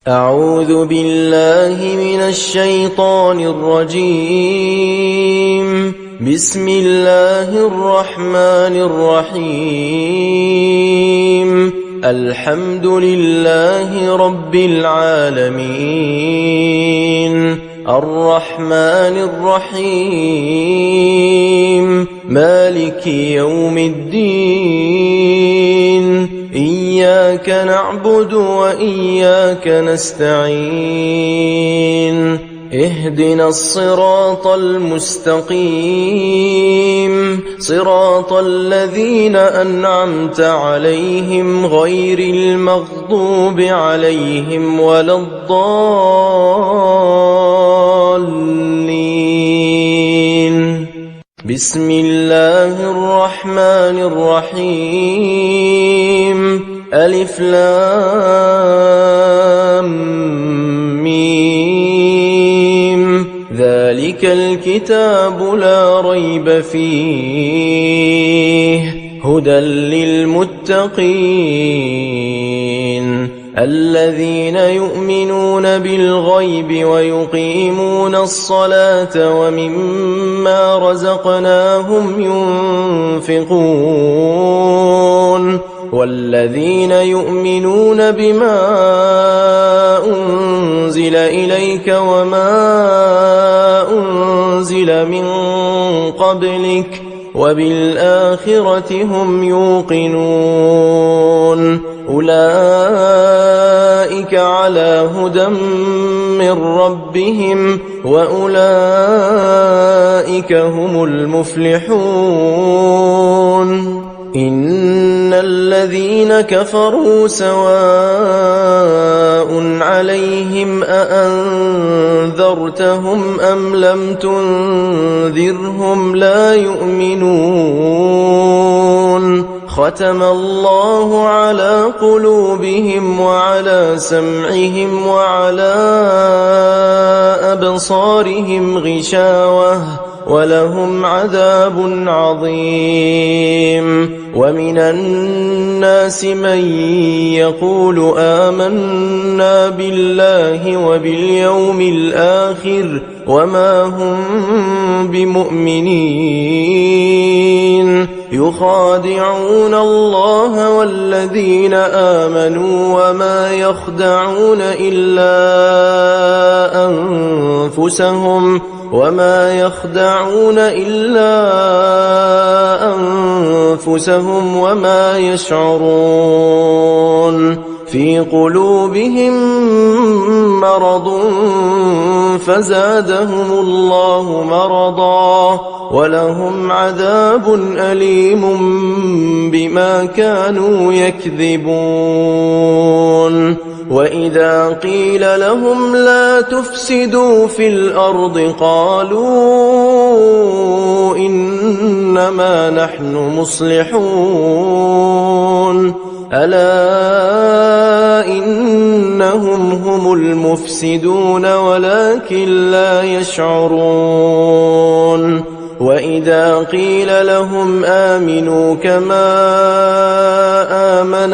أعوذ بالله من الشيطان الرجيم. بسم الله الرحمن الرحيم. الحمد لله رب العالمين، الرحمن الرحيم، مالك يوم الدين. إياك نعبد وإياك نستعين. اهدنا الصراط المستقيم، صراط الذين أنعمت عليهم غير المغضوب عليهم ولا الضالين. بسم الله الرحمن الرحيم. ألف لام ميم. ذلك الكتاب لا ريب فيه، هدى للمتقين الذين يؤمنون بالغيب ويقيمون الصلاة ومما رزقناهم ينفقون، والذين يؤمنون بما أنزل إليك وما أنزل من قبلك وبالآخرة هم يوقنون. أولئك على هدى من ربهم وأولئك هم المفلحون. إن الذين كفروا سواء عليهم أأنذرتهم أم لم تنذرهم لا يؤمنون. ختم الله على قلوبهم وعلى سمعهم وعلى أبصارهم غشاوة ولهم عذاب عظيم. ومن الناس من يقول آمنا بالله وباليوم الآخر وما هم بمؤمنين، يخادعون الله والذين آمنوا وما يخدعون إلا أنفسهم وما يشعرون. في قلوبهم مرض فزادهم الله مرضا ولهم عذاب أليم بما كانوا يكذبون. وإذا قيل لهم لا تفسدوا في الأرض قالوا إنما نحن مصلحون. ألا إنهم هم المفسدون ولكن لا يشعرون. وإذا قيل لهم آمنوا كما آمن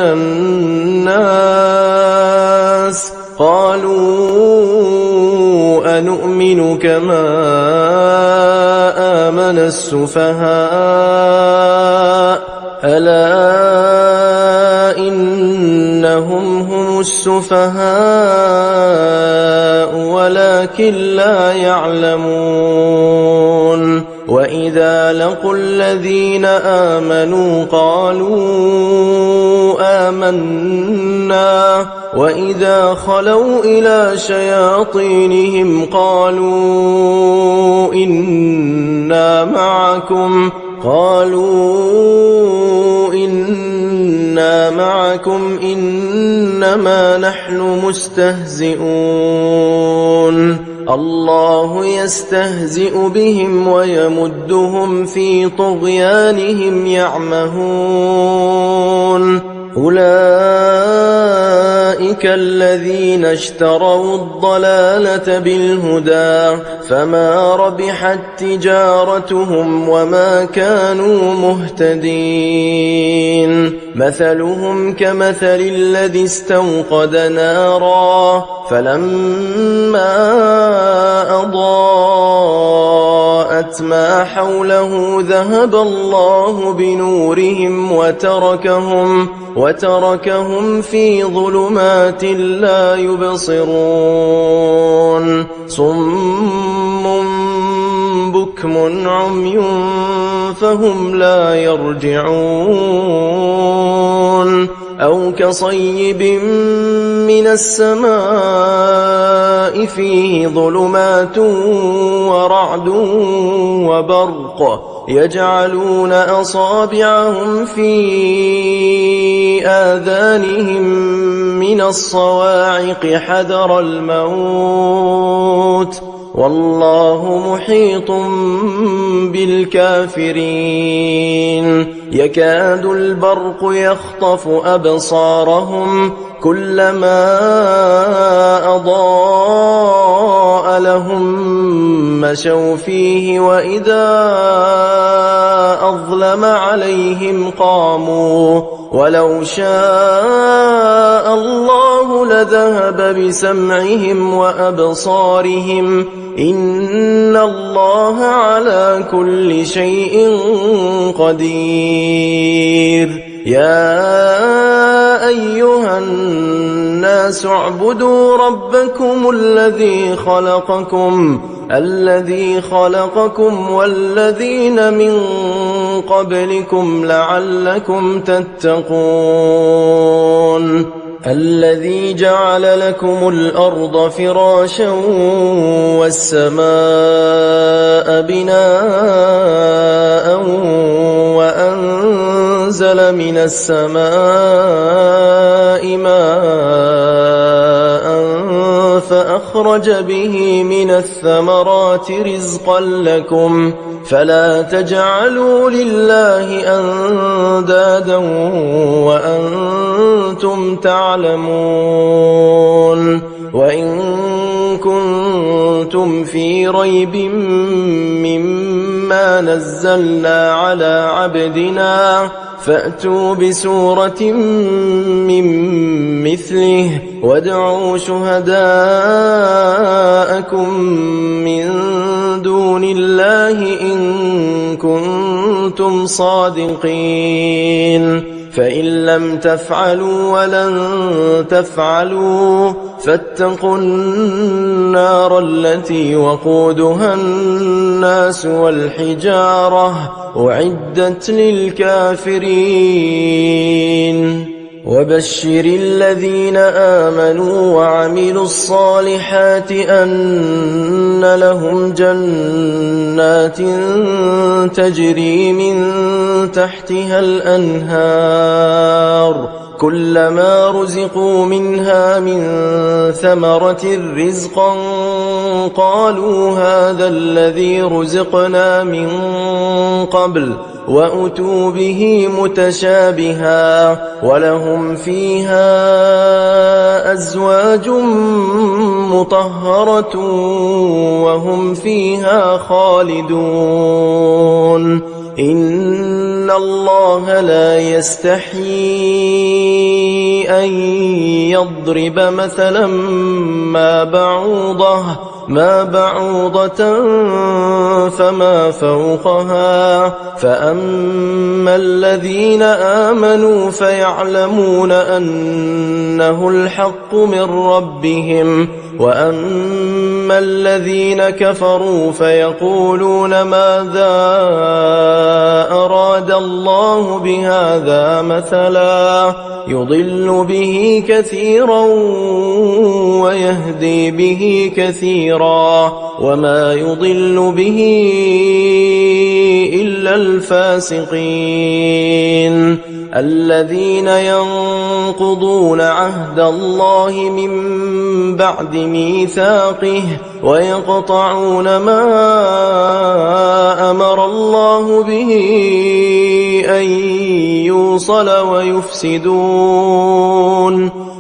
الناس قالوا أنؤمن كما آمن السفهاء. ألا إنهم هم السفهاء ولكن لا يعلمون. وإذا لقوا الذين آمنوا قالوا آمنا وإذا خلوا إلى شياطينهم قالوا إنا معكم إنما نحن مستهزئون. الله يستهزئ بهم ويمدهم في طغيانهم يعمهون. أولئك أولئك الذين اشتروا الضلالة بالهدى فما ربحت تجارتهم وما كانوا مهتدين مثلهم كمثل الذي استوقد نارا فلما أضاءت ما حوله ذهب الله بنورهم وتركهم في ظلمات لا يبصرون صم بكم عمي فهم لا يرجعون أو كصيب من السماء فيه ظلمات ورعد وبرق يجعلون أصابعهم في آذانهم من الصواعق حذر الموت والله محيط بالكافرين يكاد البرق يخطف أبصارهم كلما أضاء لهم مشوا فيه وإذا أظلم عليهم قاموا ولو شاء الله لذهب بسمعهم وأبصارهم إن الله على كل شيء قدير يا أيها الناس اعبدوا ربكم الذي خلقكم والذين من قبلكم لعلكم تتقون الذي جعل لكم الأرض فراشا والسماء بناء وأنزل من السماء ماء فأخرج به من الثمرات رزقا لكم فلا تجعلوا لله أندادا وأنتم تعلمون وإن كنتم في ريب مما نزلنا على عبدنا فأتوا بسورة من مثله وادعوا شهداءكم من دون الله إن كنتم صادقين فإن لم تفعلوا ولن تفعلوا فاتقوا النار التي وقودها الناس والحجارة أعدت للكافرين وبشر الذين آمنوا وعملوا الصالحات أن لهم جنات تجري من تحتها الأنهار كلما رزقوا منها من ثمرة رزقا قالوا هذا الذي رزقنا من قبل وأتوا به متشابها ولهم فيها أزواج مطهرة وهم فيها خالدون إن الله لا يستحيي أن يضرب مثلا ما بعوضة فما فوقها فأما الذين آمنوا فيعلمون أنه الحق من ربهم وأما الذين كفروا فيقولون ماذا أراد الله بهذا مثلا يضل به كثيرا ويهدي به كثيرا وما يضل به إلا الفاسقين الذين ينقضون عهد الله من بعد ميثاقه ويقطعون ما أمر الله به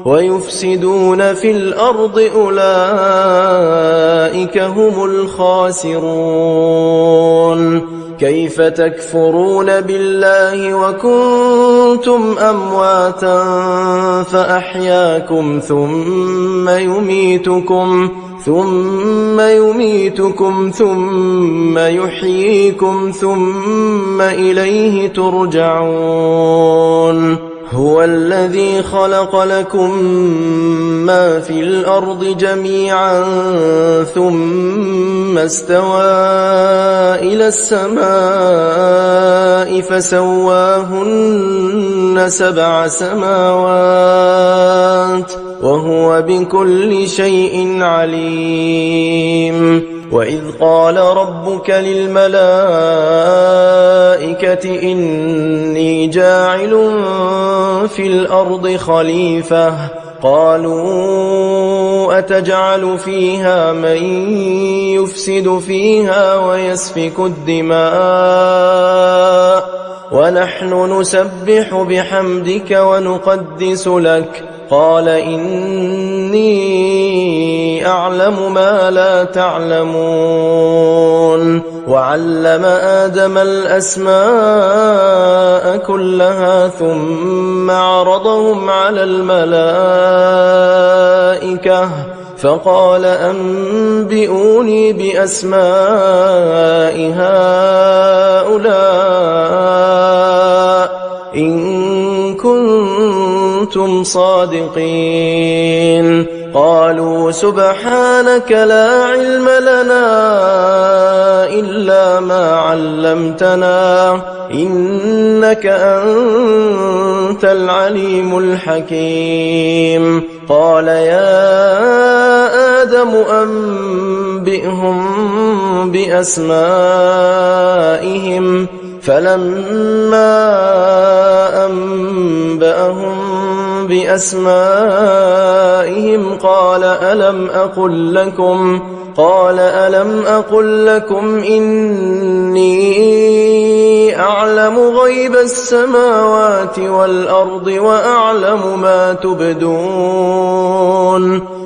ويفسدون في الأرض أولئك هم الخاسرون. كيف تكفرون بالله وكنتم أمواتا فأحياكم ثم يميتكم ثم يحييكم ثم إليه ترجعون. هو الذي خلق لكم ما في الأرض جميعا ثم استوى إلى السماء فسواهن 7 سماوات وهو بكل شيء عليم. وإذ قال ربك للملائكة إني جاعل في الأرض خليفة قالوا أتجعل فيها من يفسد فيها ويسفك الدماء ونحن نسبح بحمدك ونقدس لك قال إني أعلم ما لا تعلمون. وعلم آدم الأسماء كلها ثم عرضهم على الملائكة فقال أنبئوني بأسماء هؤلاء إن كنتم صادقين. قالوا سبحانك لا علم لنا إلا ما علمتنا إنك أنت العليم الحكيم. قال يا آدم أنبئهم بأسمائهم فلما أنبأهم بأسمائهم قال ألم أقل لكم إني أعلم غيب السماوات والأرض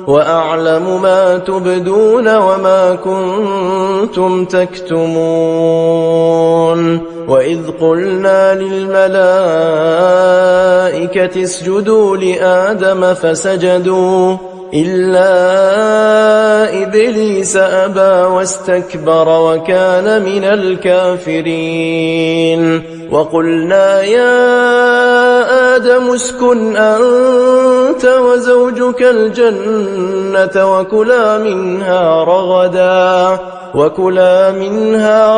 وأعلم ما تبدون وما كنتم تكتمون. وإذ قلنا للملائكة اسجدوا لآدم فسجدوا إلا إبليس أبى واستكبر وكان من الكافرين. وقلنا يا آدم اسكن أنت وزوجك الجنة وكلا منها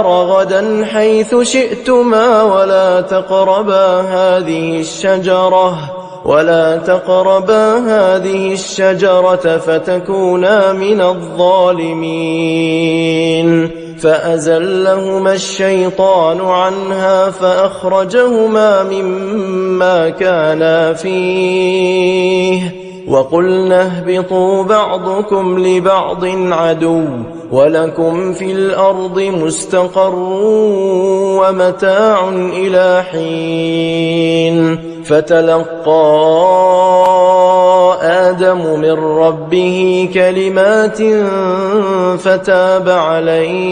رغدا حيث شئتما ولا تقربا هذه الشجرة فتكونا من الظالمين. فأزلهما الشيطان عنها فأخرجهما مما كانا فيه وقلنا اهبطوا بعضكم لبعض عدو ولكم في الأرض مستقر ومتاع إلى حين. فتلقى آدم من ربه كلمات فتاب عليه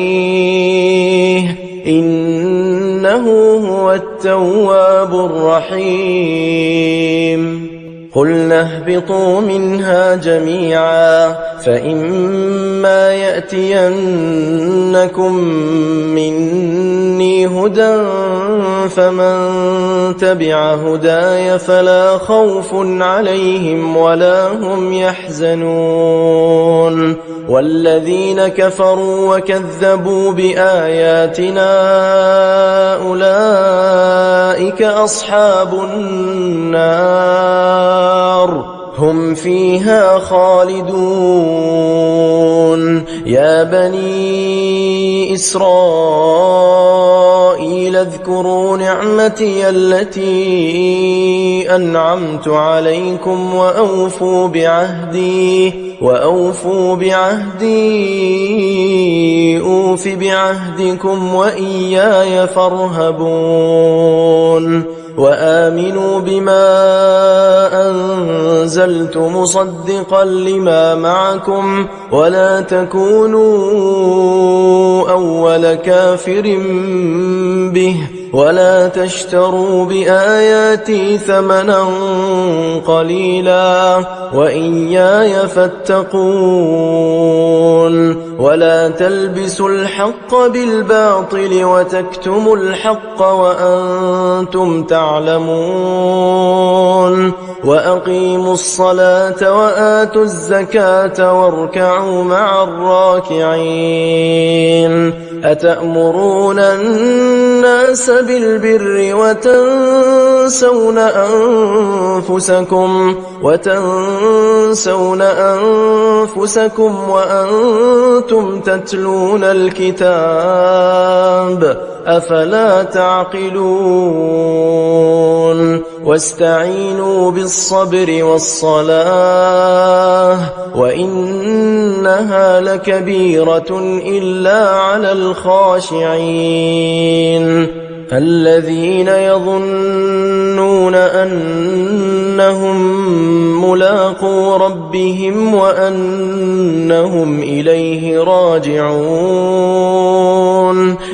إنه هو التواب الرحيم. قلنا اهبطوا منها جميعا فإما يأتينكم مني هدى فمن تبع هداي فلا خوف عليهم ولا هم يحزنون. والذين كفروا وكذبوا بآياتنا أولئك أصحاب النار هم فيها خالدون. يا بني إسرائيل اذكروا نعمتي التي أنعمت عليكم وأوفوا بعهدي أوف بعهدكم وإياي فارهبون. وآمنوا بما أنزلت مصدقا لما معكم ولا تكونوا أول كافر به ولا تشتروا بآياتي ثمنا قليلا وإياي فاتقون ولا تلبسوا الحق بالباطل وتكتموا الحق وأنتم تعلمون وأقيموا الصلاة وآتوا الزكاة واركعوا مع الراكعين أتأمرون الناس بالبر وتنسون أنفسكم وأنتم تتلون الكتاب أفلا تعقلون واستعينوا بالصبر والصلاة وإنها لكبيرة إلا على الخاشعين الذين يظنون أنهم ملاقو ربهم وأنهم إليه راجعون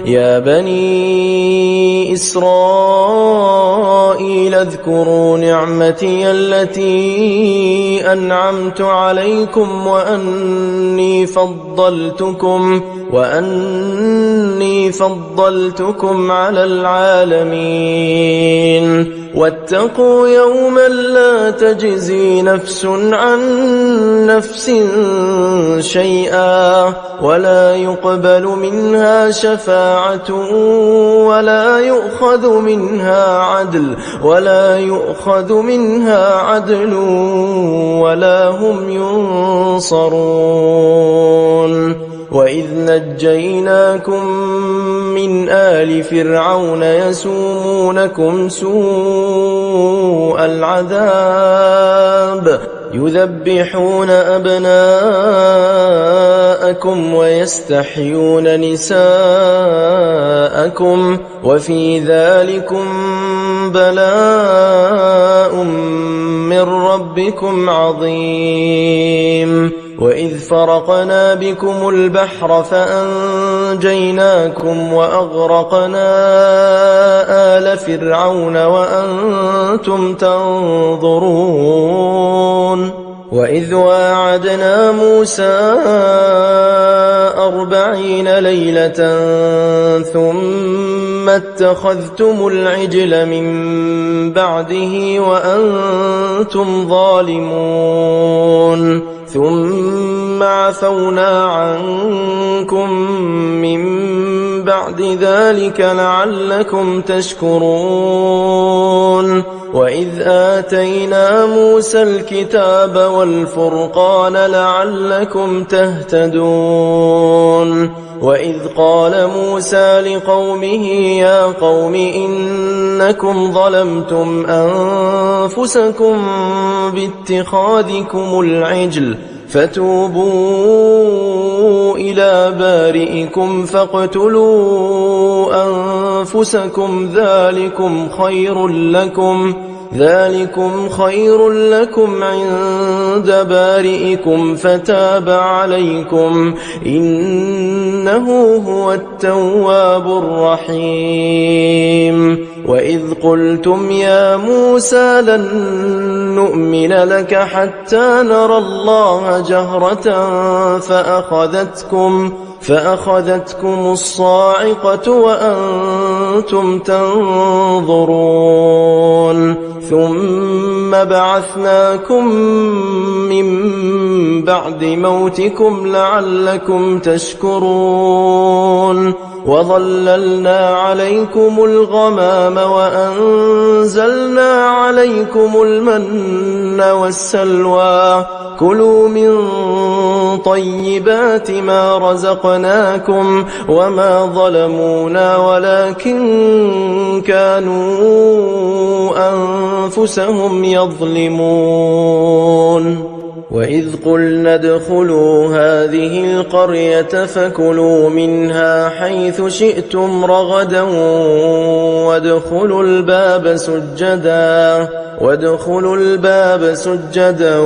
يا بني إسرائيل اذكروا نعمتي التي أنعمت عليكم وأني فضلتكم على العالمين واتقوا يوما لا تجزي نفس عن نفس شيئا ولا يقبل منها شفاعة ولا يؤخذ منها عدل ولا هم ينصرون وإذ نجيناكم من آل فرعون يسومونكم سوء العذاب يذبحون أبناءكم ويستحيون نساءكم وفي ذلكم بلاء من ربكم عظيم وإذ فرقنا بكم البحر فأنجيناكم وأغرقنا آل فرعون وأنتم تنظرون وإذ واعدنا موسى 40 ليلة ثم اتخذتم العجل من بعده وأنتم ظالمون ثم عفونا عنكم من بعد ذلك لعلكم تشكرون وإذ آتينا موسى الكتاب والفرقان لعلكم تهتدون وإذ قال موسى لقومه يا قوم إنكم ظلمتم أنفسكم باتخاذكم العجل فتوبوا إلى بارئكم فاقتلوا أنفسكم ذلكم خير لكم عند بارئكم فتاب عليكم إنه هو التواب الرحيم وإذ قلتم يا موسى لن نؤمن لك حتى نرى الله جهرة فأخذتكم الصاعقة وأنتم تنظرون ثم بعثناكم من بعد موتكم لعلكم تشكرون وظللنا عليكم الغمام وأنزلنا عليكم المن والسلوى كلوا من طيبات ما رزقناكم وما ظلمونا ولكن كانوا أنفسهم يظلمون وإذ قلنا ادخلوا هذه القرية فكلوا منها حيث شئتم رغدا وادخلوا الباب سجدا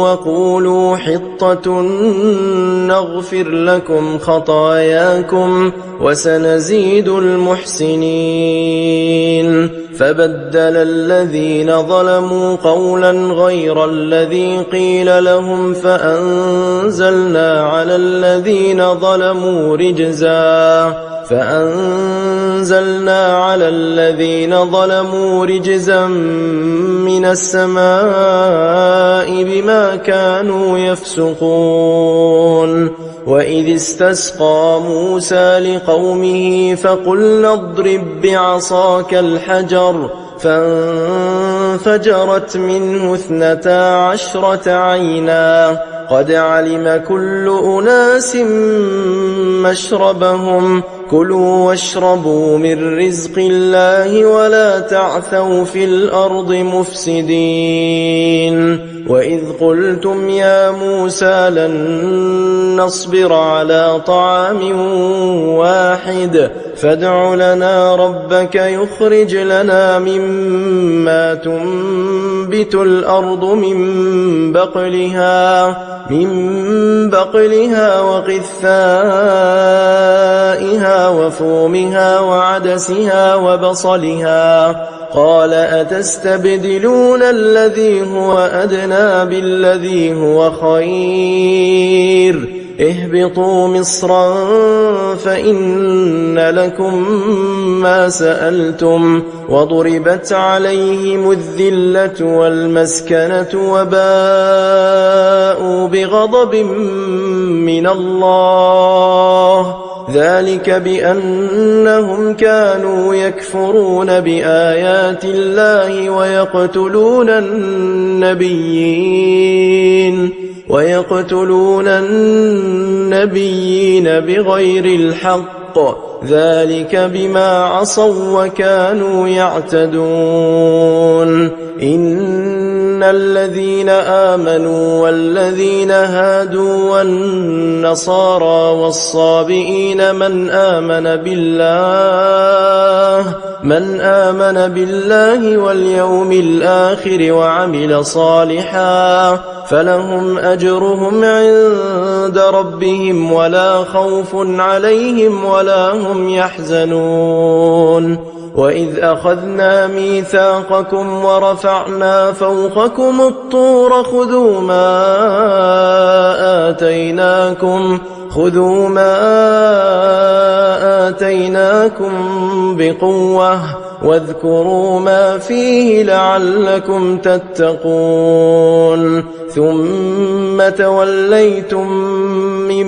وقولوا حطة نغفر لكم خطاياكم وسنزيد المحسنين. فبدل الذين ظلموا قولا غير الذي قيل لهم فأنزلنا على الذين ظلموا رجزا من السماء بما كانوا يفسقون. وإذ استسقى موسى لقومه فقلنا اضرب بعصاك الحجر فانفجرت منه 12 عينا قد علم كل أناس مشربهم كلوا واشربوا من رزق الله ولا تعثوا في الأرض مفسدين. وإذ قلتم يا موسى لن نصبر على طعام واحد فادع لنا ربك يخرج لنا مما تنبت الأرض من بقلها وقثائها وفومها وعدسها وبصلها قال أتستبدلون الذي هو أدنى بالذي هو خير اهبطوا مصرا فإن لكم ما سألتم وضربت عليهم الذلة والمسكنة وباءوا بغضب من الله ذلك بأنهم كانوا يكفرون بآيات الله ويقتلون النبيين بغير الحق ذلك بما عصوا وكانوا يعتدون. إن الذين آمنوا والذين هادوا والنصارى والصابئين من آمن بالله واليوم الآخر وعمل صالحا فلهم أجرهم عند ربهم ولا خوف عليهم ولا هم يحزنون. وإذ أخذنا ميثاقكم ورفعنا فوقكم الطور خذوا ما آتيناكم بقوة واذكروا ما فيه لعلكم تتقون. ثم توليتم من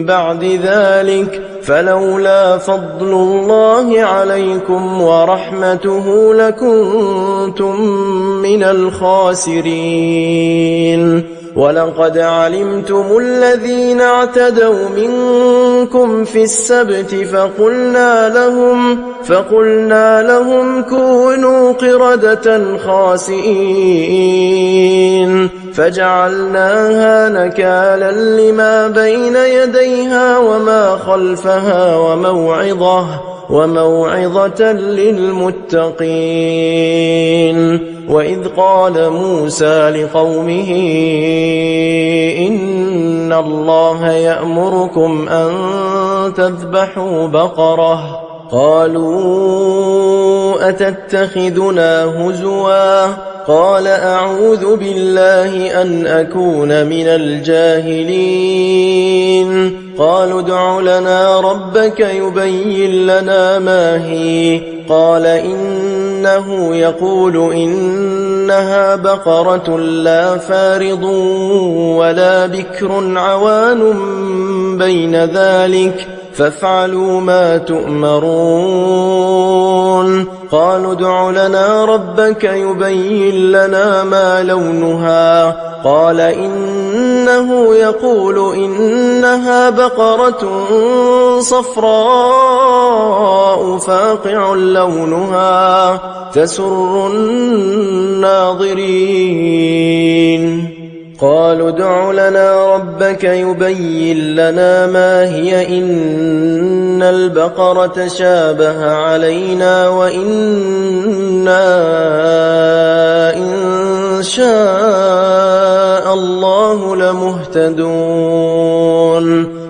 بعد ذلك فلولا فضل الله عليكم ورحمته لكنتم من الخاسرين. ولقد علمتم الذين اعتدوا منكم في السبت فقلنا لهم كونوا قردة خاسئين فجعلناها نكالا لما بين يديها وما خلفها وموعظة للمتقين. وإذ قال موسى لقومه إن الله يأمركم أن تذبحوا بقرة قالوا أتتخذنا هزوا قال أعوذ بالله أن أكون من الجاهلين. قالوا ادع لنا ربك يبين لنا ما هي قال إنه يقول إنها بقرة لا فارض ولا بكر عوان بين ذلك فافعلوا ما تؤمرون. قالوا ادع لنا ربك يبين لنا ما لونها قال إنه يقول إنها بقرة صفراء فاقع لونها تسر الناظرين. قالوا ادع لنا ربك يبين لنا ما هي إن البقرة شابه علينا وإنا إن شاء الله لمهتدون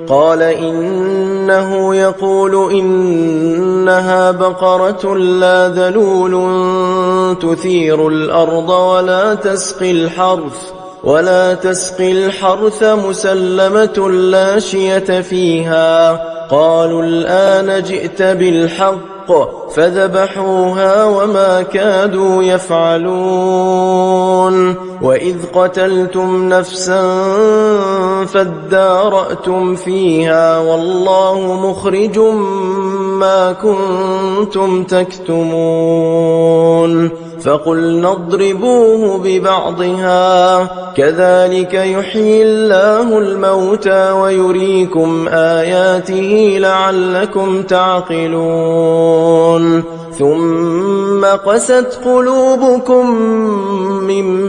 قال إنه يقول إنها بقرة لا ذلول تثير الأرض ولا تسقي الحرث مسلمة لا شية فيها قالوا الآن جئت بالحق فذبحوها وما كادوا يفعلون وإذ قتلتم نفسا فادارأتم فيها والله مخرج ما كنتم تكتمون فقلنا اضربوه ببعضها كذلك يحيي الله الموتى ويريكم آياته لعلكم تعقلون ثم قست قلوبكم من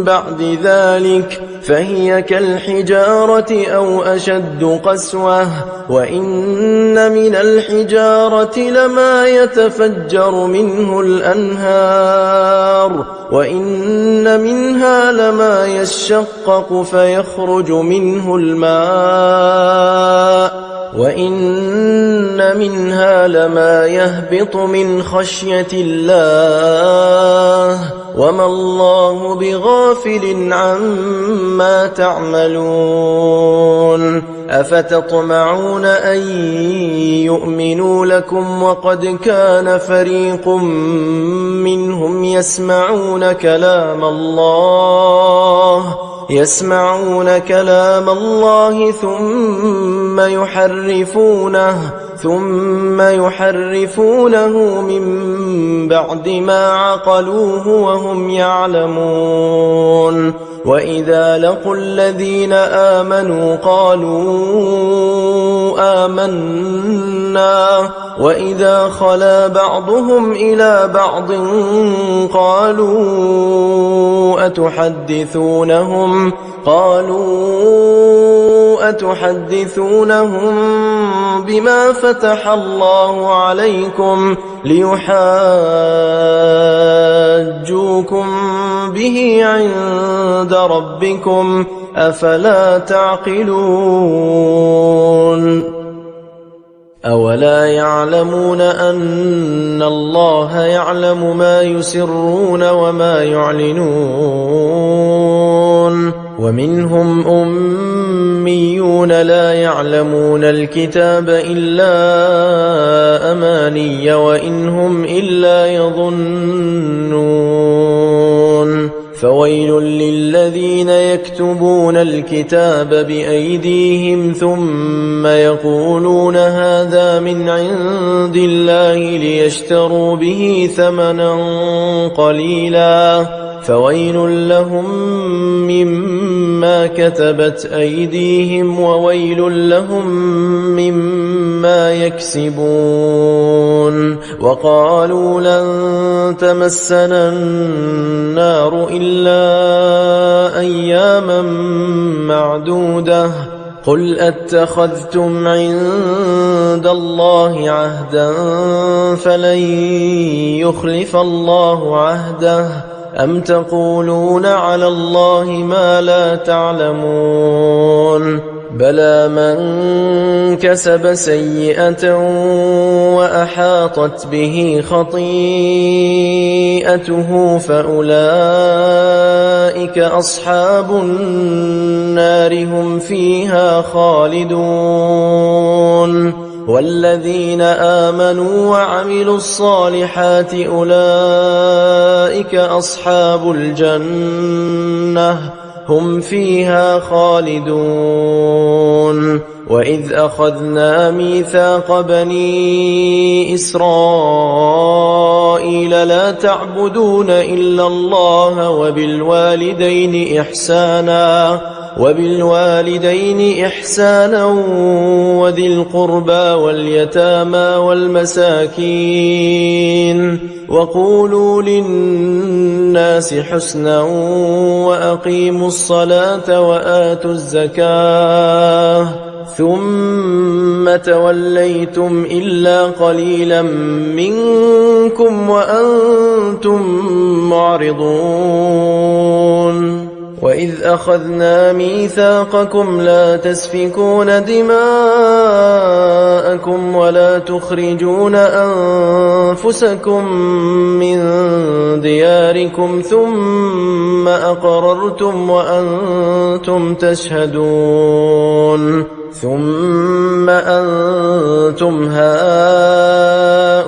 بعد ذلك فهي كالحجارة أو أشد قسوة وإن من الحجارة لما يتفجر منه الأنهار وإن منها لما يشقق فيخرج منه الماء وإن منها لما يهبط من خشية الله وما الله بغافل عما تعملون أفتطمعون أن يؤمنوا لكم وقد كان فريق منهم يسمعون كلام الله ثم يحرفونه من بعد ما عقلوه وهم يعلمون وإذا لقوا الذين آمنوا قالوا آمنا وإذا خلا بعضهم إلى بعض قالوا أتحدثونهم بما فتح الله عليكم ليحاجوكم به عند ربكم أفلا تعقلون أولا يعلمون أن الله يعلم ما يسرون وما يعلنون ومنهم أميون لا يعلمون الكتاب إلا أماني وإن هم إلا يظنون فويل للذين يكتبون الكتاب بأيديهم ثم يقولون هذا من عند الله ليشتروا به ثمنا قليلا فويل لهم مما كتبت أيديهم وويل لهم مما يكسبون وقالوا لن تمسنا النار إلا أياما معدودة قل أتخذتم عند الله عهدا فلن يخلف الله عهده أم تقولون على الله ما لا تعلمون بلى من كسب سيئة وأحاطت به خطيئته فأولئك أصحاب النار هم فيها خالدون والذين آمنوا وعملوا الصالحات أولئك أصحاب الجنة هم فيها خالدون وإذ أخذنا ميثاق بني إسرائيل لا تعبدون إلا الله وبالوالدين إحسانا وبالوالدين إحسانا وذي القربى واليتامى والمساكين وقولوا للناس حسنا وأقيموا الصلاة وآتوا الزكاة ثم توليتم إلا قليلا منكم وأنتم معرضون وإذ أخذنا ميثاقكم لا تسفكون دماءكم ولا تخرجون أنفسكم من دياركم ثم أقررتم وأنتم تشهدون ثم أنتم هؤلاء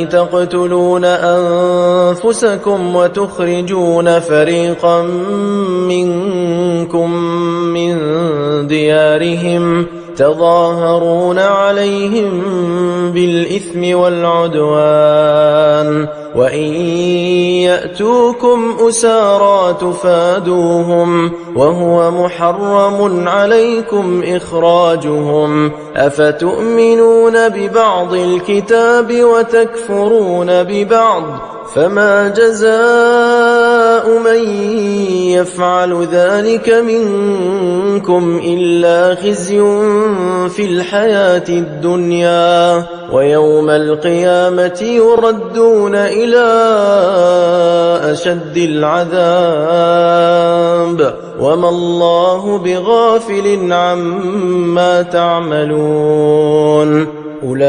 تقتلون أنفسكم وتخرجون فريقا منكم من ديارهم تظاهرون عليهم بالإثم والعدوان وإن يأتوكم أسارى تفادوهم وهو محرم عليكم إخراجهم أفتؤمنون ببعض الكتاب وتكفرون ببعض فما جزاء من يفعل ذلك منكم إلا خزي في الحياة الدنيا ويوم القيامة يردون إلى أشد العذاب وما الله بغافل عما تعملون أولئك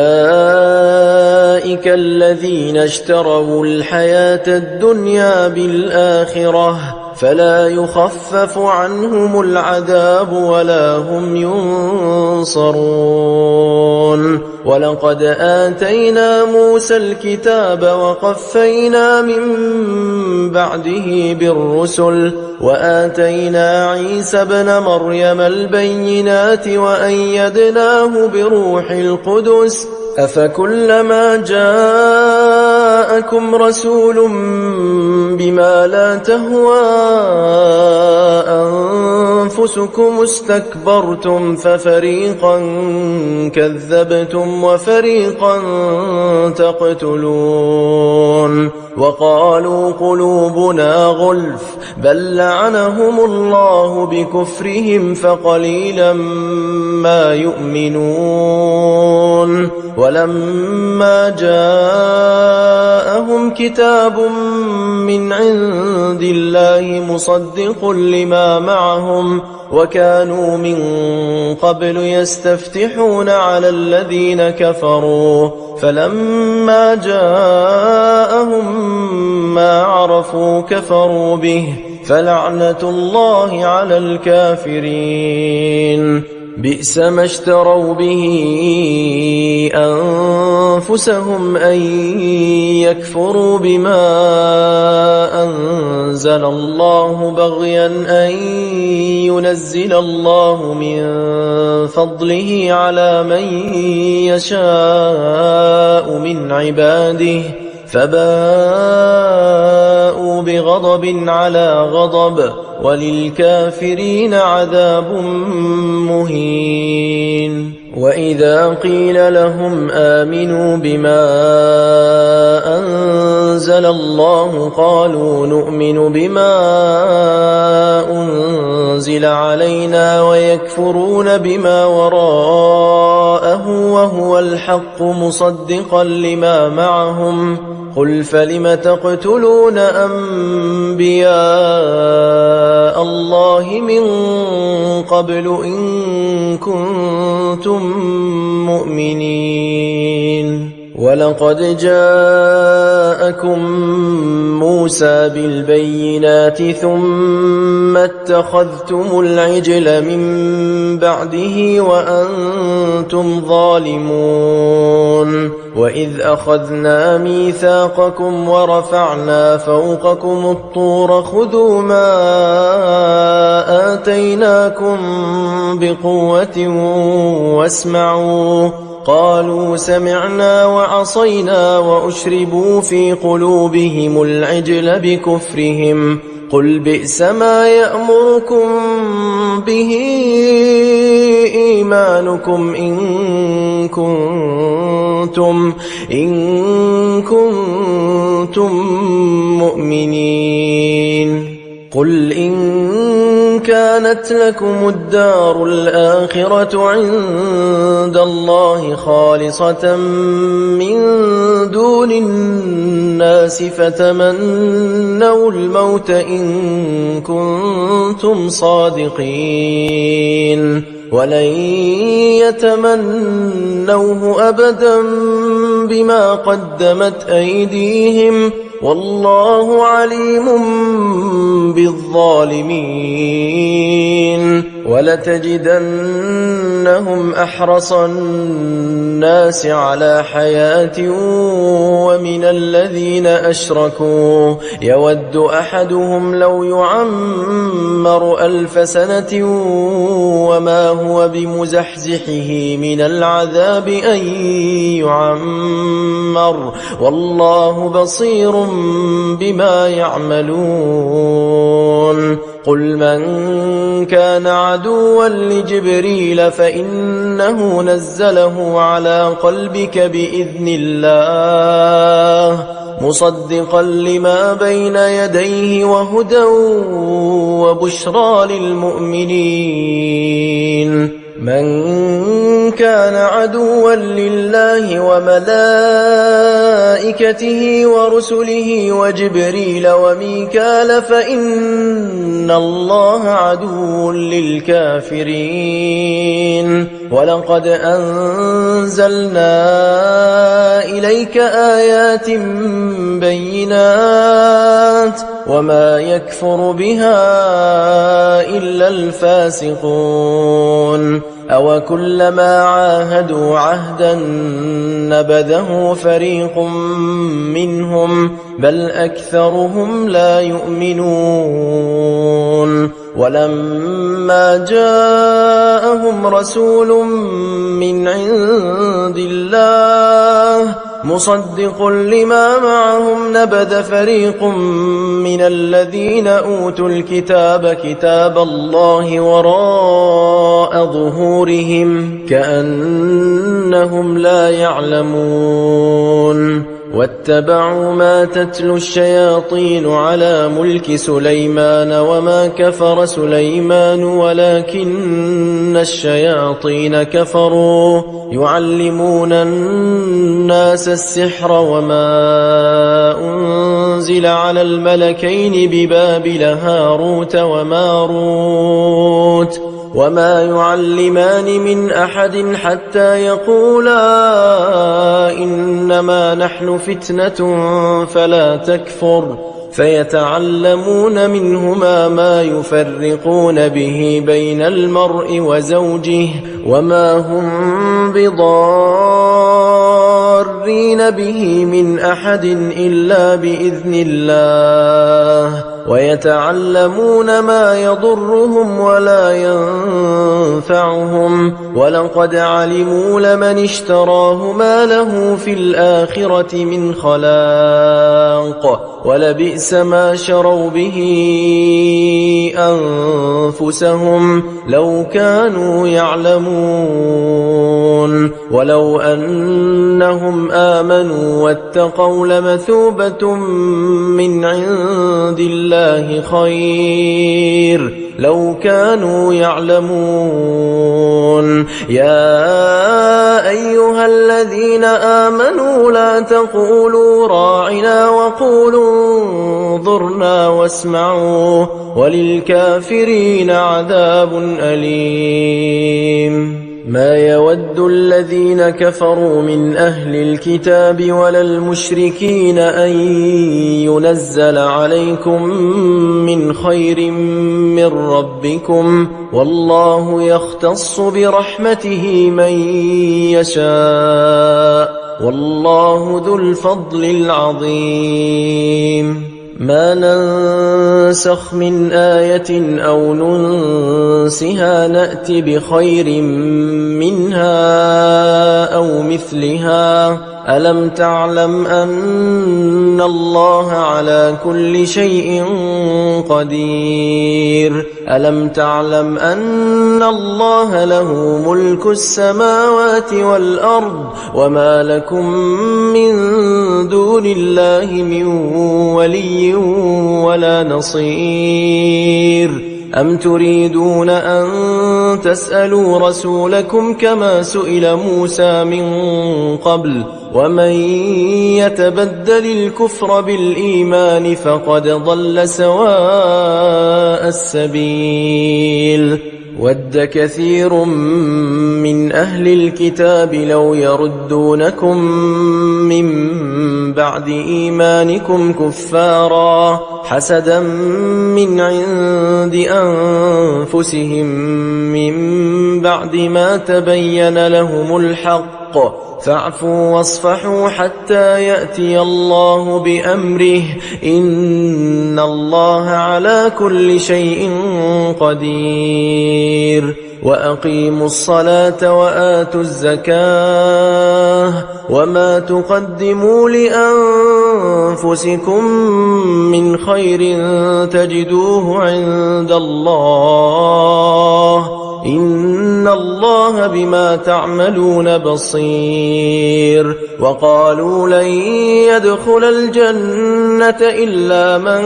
الذين اشتروا الحياة الدنيا بالآخرة فلا يخفف عنهم العذاب ولا هم ينصرون ولقد آتينا موسى الكتاب وقفينا من بعده بالرسل وآتينا عيسى ابن مريم البينات وأيدناه بروح القدس أفكلما جاءكم رسول بما لا تهوى أنفسكم استكبرتم ففريقا كذبتم وفريقا تقتلون وقالوا قلوبنا غلف بل لعنهم الله بكفرهم فقليلا ما يؤمنون ولما جاءهم كتاب من عند الله مصدق لما معهم وكانوا من قبل يستفتحون على الذين كفروا فلما جاءهم ما عرفوا كفروا به فلعنة الله على الكافرين بئس ما اشتروا به أنفسهم أن يكفروا بما أنزل الله بغيا أن ينزل الله من فضله على من يشاء من عباده فباءوا بغضب على غضب وللكافرين عذاب مهين وإذا قيل لهم آمنوا بما أنزل الله قالوا نؤمن بما أنزل علينا ويكفرون بما وراءه وهو الحق مصدقا لما معهم قل فلم تقتلون أنبياء الله من قبل إن كنتم مؤمنين ولقد جاءكم موسى بالبينات ثم اتخذتم العجل من بعده وأنتم ظالمون وإذ أخذنا ميثاقكم ورفعنا فوقكم الطور خذوا ما آتيناكم بقوة واسمعوا قالوا سمعنا وعصينا وأشربوا في قلوبهم العجل بكفرهم قل بئس ما يأمركم به إيمانكم إن كنتم مؤمنين قل إن كانت لكم الدار الآخرة عند الله خالصة من دون الناس فتمنوا الموت إن كنتم صادقين ولن يتمنوه أبدا بما قدمت أيديهم والله عليم بالظالمين ولتجدنهم أحرص الناس على حياة ومن الذين أشركوا يود أحدهم لو يعمر 1000 سنة وما هو بمزحزحه من العذاب أن يعمر والله بصير بما يعملون قل من كان عدوا لجبريل فإنه نزله على قلبك بإذن الله مصدقا لما بين يديه وهدى وبشرى للمؤمنين من كان عدوا لله وملائكته ورسله وجبريل وميكال فإن الله عدو للكافرين ولقد أنزلنا إليك آيات بينات وما يكفر بها إلا الفاسقون أوكلما عاهدوا عهدا نبذه فريق منهم بل أكثرهم لا يؤمنون ولما جاءهم رسول من عند الله مصدق لما معهم نبذ فريق من الذين أوتوا الكتاب كتاب الله وراء ظهورهم كأنهم لا يعلمون واتبعوا ما تتلو الشياطين على ملك سليمان وما كفر سليمان ولكن الشياطين كفروا يعلمون الناس السحر وما أنزل على الملكين ببابل هاروت وماروت وما يعلمان من أحد حتى يقولا إنما نحن فتنة فلا تكفر فيتعلمون منهما ما يفرقون به بين المرء وزوجه وما هم بضارين به من أحد إلا بإذن الله ويتعلمون ما يضرهم ولا ينفعهم ولقد علموا لمن اشتراه ما له في الآخرة من خلاق ولبئس ما شروا به أنفسهم لو كانوا يعلمون ولو أنهم آمنوا واتقوا لمثوبة من عند الله خير لو كانوا يعلمون يا أيها الذين آمنوا لا تقولوا راعنا وقولوا انظرنا واسمعوا وللكافرين عذاب أليم ما يود الذين كفروا من أهل الكتاب ولا المشركين أن ينزل عليكم من خير من ربكم والله يختص برحمته من يشاء والله ذو الفضل العظيم ما ننسخ من آية أو ننسها نأت بخير منها أو مثلها ألم تعلم أن الله على كل شيء قدير ألم تعلم أن الله له ملك السماوات والأرض وما لكم من دون الله من ولي ولا نصير أم تريدون أن تسألوا رسولكم كما سئل موسى من قبل ومن يتبدل الكفر بالإيمان فقد ضل سواء السبيل ود كثير من أهل الكتاب لو يردونكم من بعد إيمانكم كفارا حسدا من عند أنفسهم من بعد ما تبين لهم الحق فاعفوا واصفحوا حتى يأتي الله بأمره إن الله على كل شيء قدير وأقيموا الصلاة وآتوا الزكاة وما تقدموا لأنفسكم من خير تجدوه عند الله إن الله بما تعملون بصير وقالوا لن يدخل الجنة إلا من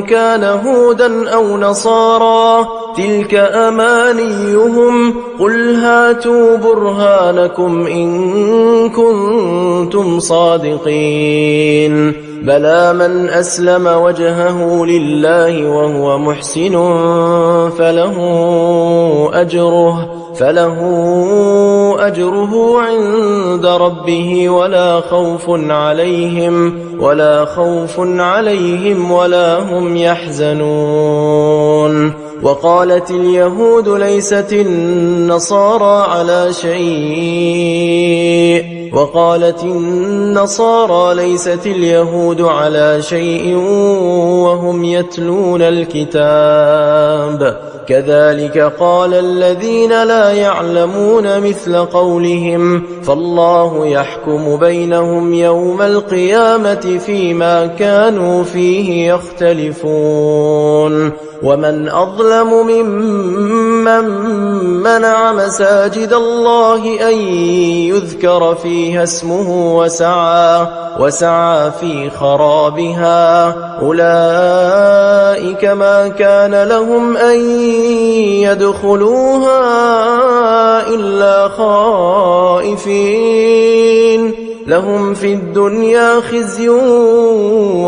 كان هودا أو نصارى تلك أمانيهم قل هاتوا برهانكم إن كنتم صادقين بلى من أسلم وجهه لله وهو محسن فله أجره عند ربه ولا خوف عليهم ولا هم يحزنون وقالت اليهود ليست النصارى على شيء وهم يتلون الكتاب كذلك قال الذين لا يعلمون مثل قولهم فالله يحكم بينهم يوم القيامة فيما كانوا فيه يختلفون ومن أظلم ممن منع مساجد الله أن يذكر فيها اسمه وسعى في خرابها أولئك ما كان لهم أن يدخلوها إلا خائفين لهم في الدنيا خزي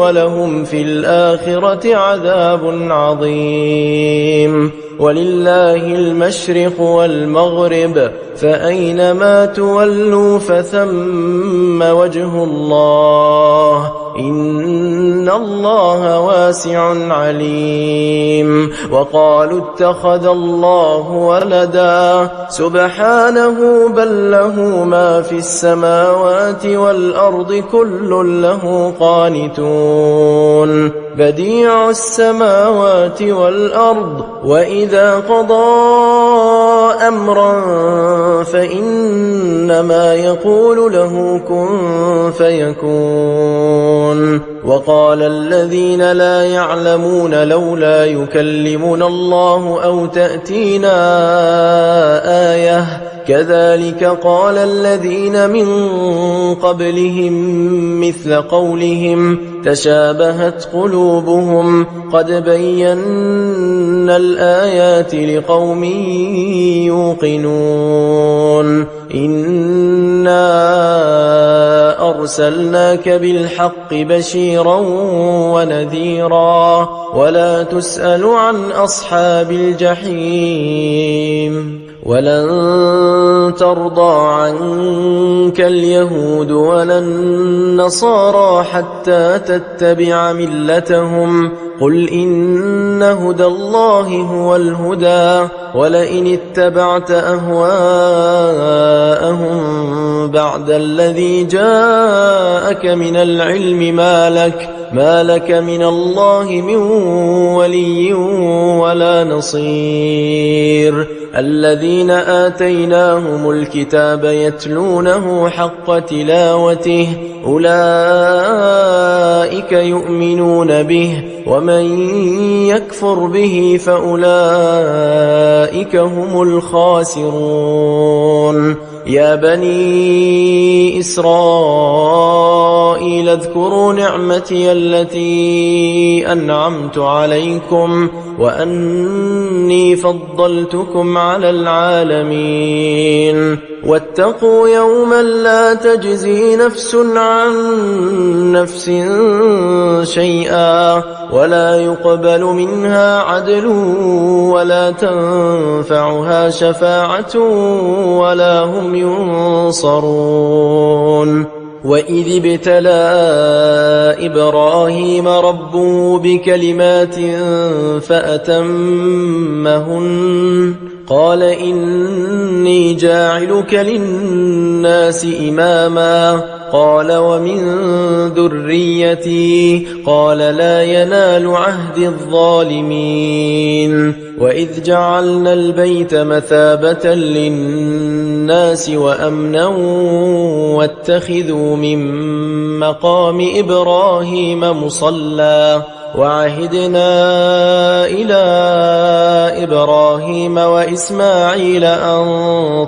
ولهم في الآخرة عذاب عظيم ولله المشرق والمغرب فأينما تولوا فثم وجه الله إن الله واسع عليم وقالوا اتخذ الله ولدا سبحانه بل له ما في السماوات والأرض كل له قانتون بديع السماوات والأرض وإذا قضى أمرا فإنما يقول له كن فيكون وقال الذين لا يعلمون لولا يكلمنا الله أو تأتينا آية كذلك قال الذين من قبلهم مثل قولهم تشابهت قلوبهم قد بينا الآيات لقوم يوقنون إنا أرسلناك بالحق بشيرا ونذيرا ولا تسأل عن أصحاب الجحيم ولن ترضى عنك اليهود ولا النصارى حتى تتبع ملتهم قل إن هدى الله هو الهدى ولئن اتبعت أهواءهم بعد الذي جاءك من العلم ما لك من الله من ولي ولا نصير الذين آتيناهم الكتاب يتلونه حق تلاوته أولئك يؤمنون به ومن يكفر به فأولئك هم الخاسرون يا بني إسرائيل اذكروا نعمتي التي أنعمت عليكم وأني فضلتكم على العالمين واتقوا يوما لا تجزي نفس عن نفس شيئا ولا يقبل منها عدل ولا تنفعها شفاعة ولا هم ينصرون وإذ ابتلى إبراهيم ربه بكلمات فأتمهن قال إني جاعلك للناس إماما قال ومن ذريتي قال لا ينال عهد الظالمين وإذ جعلنا البيت مثابة للناس وأمنا واتخذوا من مقام إبراهيم مصلى وعهدنا إلى إبراهيم وإسماعيل أن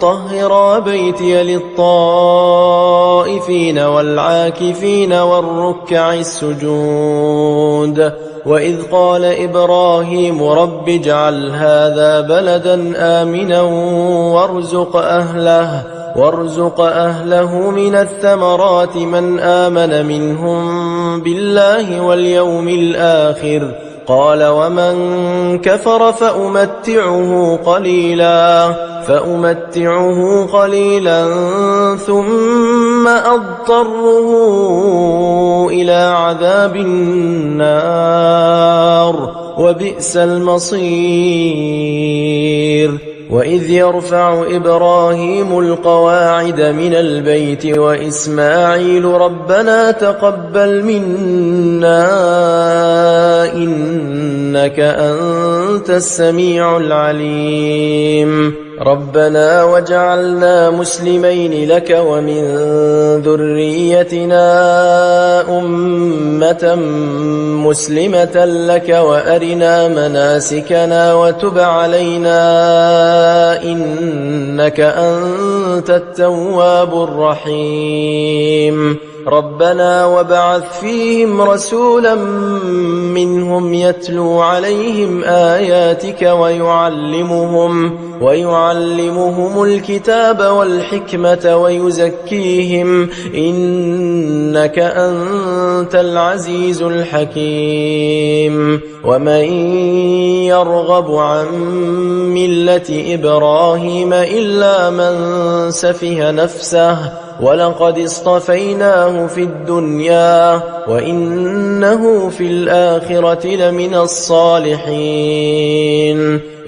طهر بيتي للطائفين والعاكفين والركع السجود وإذ قال إبراهيم رب اجعل هذا بلدا آمنا وارزق أهله من الثمرات من آمن منهم بالله واليوم الآخر قال ومن كفر فأمتعه قليلا ثم أضطره إلى عذاب النار وبئس المصير وإذ يرفع إبراهيم القواعد من البيت وإسماعيل ربنا تقبل منا إنك أنت السميع العليم ربنا وجعلنا مسلمين لك ومن ذريتنا أمة مسلمة لك وأرنا مناسكنا وتب علينا إنك أنت التواب الرحيم ربنا وابعث فيهم رسولا منهم يتلو عليهم آياتك ويعلمهم الكتاب والحكمة ويزكيهم إنك أنت العزيز الحكيم ومن يرغب عن ملة إبراهيم إلا من سفه نفسه ولقد اصطفيناه في الدنيا وإنه في الآخرة لمن الصالحين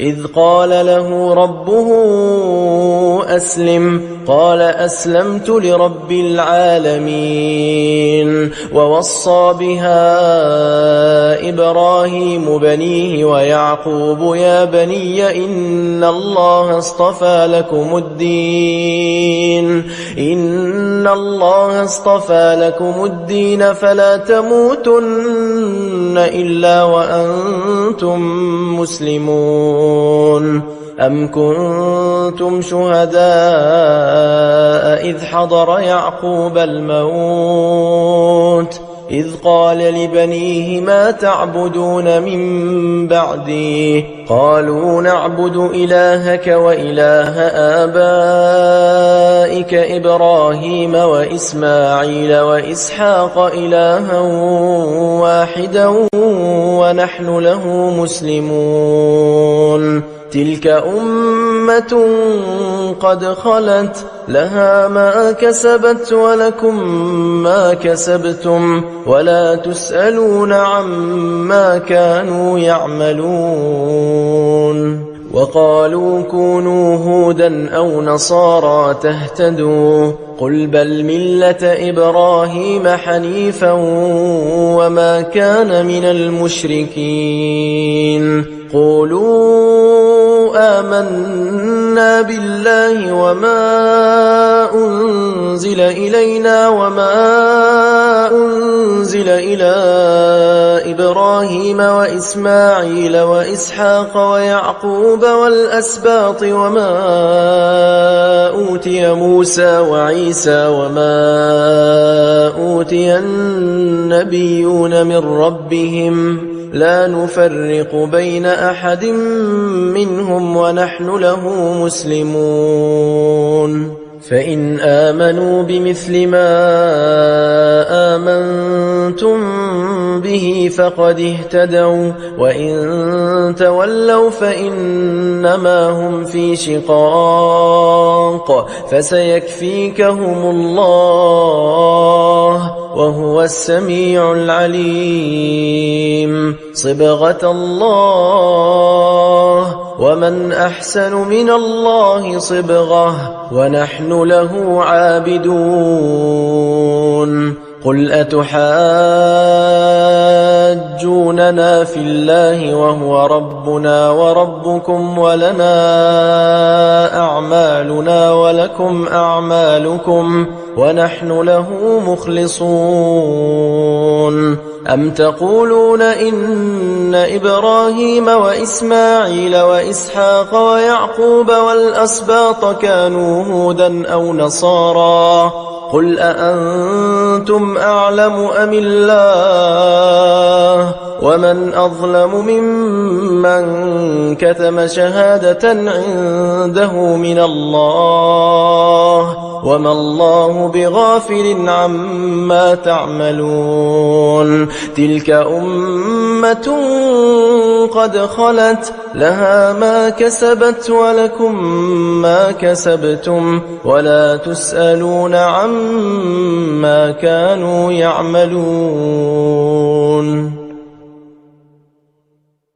إذ قال له ربه أسلم قال أسلمت لرب العالمين ووصى بها إبراهيم بنيه ويعقوب يا بني إن الله اصطفى لكم الدين فلا تموتن إلا وأنتم مسلمون أم كنتم شهداء إذ حضر يعقوب الموت إذ قال لبنيه ما تعبدون من بعدي قالوا نعبد إلهك وإله آبائك إبراهيم وإسماعيل وإسحاق إلها واحدا ونحن له مسلمون تلك أمة قد خلت لها ما كسبت ولكم ما كسبتم ولا تسألون عما كانوا يعملون وقالوا كونوا هودا أو نصارى تهتدوا قل بل ملة إبراهيم حنيفا وما كان من المشركين قولوا آمنا بالله وما أنزل إلينا وما أنزل إلى إبراهيم وإسماعيل وإسحاق ويعقوب والأسباط وما أوتي موسى وعيسى وما أوتي النبيون من ربهم لا نفرق بين أحد منهم ونحن له مسلمون فإن آمنوا بمثل ما آمنتم به فقد اهتدوا وإن تولوا فإنما هم في شقاق فسيكفيكهم الله وهو السميع العليم صبغة الله ومن أحسن من الله صبغة ونحن له عابدون قل أتحاجوننا في الله وهو ربنا وربكم ولنا أعمالنا ولكم أعمالكم ونحن له مخلصون أم تقولون إن إبراهيم وإسماعيل وإسحاق ويعقوب والأسباط كانوا هودا أو نصارى قل أأنتم أعلم أم الله ومن أظلم ممن كتم شهادة عنده من الله وما الله بغافل عما تعملون تلك أمة قد خلت لها ما كسبت ولكم ما كسبتم ولا تسألون عما كانوا يعملون